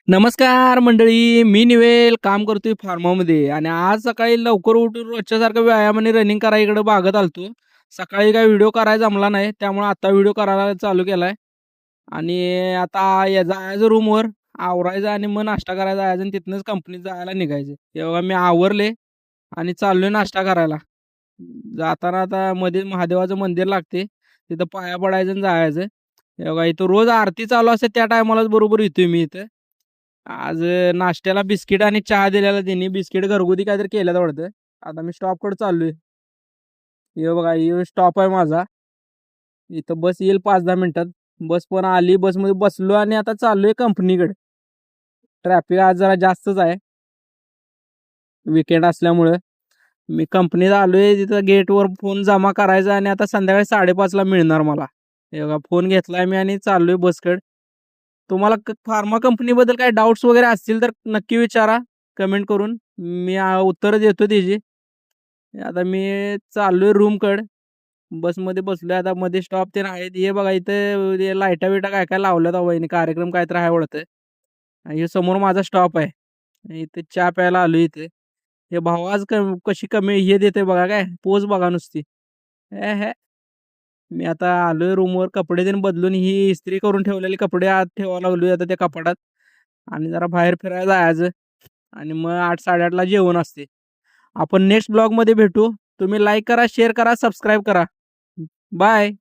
नमस्कार मंडळी, मी निवेल काम करतोय फार्मामध्ये आणि आज सकाळी लवकर उठून रोजच्यासारखं व्यायाम आणि रनिंग करायला इकडे बागत आलतो. सकाळी काय व्हिडिओ करायला जमला नाही, त्यामुळे आता व्हिडिओ करायला चालू केलाय. आणि आता जायचं रूमवर, आवरायचं आणि मग नाश्ता करायला जायचं आणि तिथनंच कंपनीत जायला निघायचं. हे बघा मी आवरले आणि चाललोय नाश्ता करायला. जाताना आता मध्ये महादेवाचं मंदिर लागते, तिथं पाया पडायचं आणि जायचं. हे बघा इथं रोज आरती चालू असते त्या टायमालाच बरोबर येतोय मी इथं. आज नाश्त्याला बिस्किट आणि चहा दिलेला त्यांनी. बिस्किट घरगुती काहीतरी केल्यात वाटतं. आता मी स्टॉपकडे चाललोय. हे बघा हे स्टॉप आहे माझा. इथं बस येईल 5-10 मिनिटात. बस पण आली. बसमध्ये बसलो आणि आता चाललोय कंपनीकडे. ट्रॅफिक आज जरा जास्तच आहे. विकेंड असल्यामुळं. मी कंपनीत आलोय. तिथं गेटवर फोन जमा करायचा आणि आता संध्याकाळी 5:30ला मिळणार मला. हे बघा फोन घेतलाय मी आणि चाललोय बसकडे. तुम्हाला फार्मा कंपनीबद्दल काही डाऊट्स वगैरे असतील तर नक्की विचारा कमेंट करून. मी उत्तरं देतो त्याची. आता मी चाललोय रूमकडे. बसमध्ये बसलोय आता मध्ये स्टॉप ते आहेत. हे बघा इथं लाईटा बिटा काय काय लावल्यात वहिनी कार्यक्रम काय तर आहे वाटतं. आणि हे समोर माझा स्टॉप आहे. इथे चहा प्यायला आलोय इथे. हे भाऊ आज कशी कमी हे देते बघा काय पोच बघा नुसती. हे मी आता आलोय रूमवर कपडे तेन बदलून ही इस्त्री करून ठेवलेले कपडे आत ठेवायला लागलोय आता त्या कपाटात. आणि जरा बाहेर फिरायला जायचं आणि मग 8-8:30ला जेवण असते. आपण नेक्स्ट ब्लॉगमध्ये भेटू. तुम्ही लाईक करा, शेअर करा, सबस्क्राईब करा. बाय.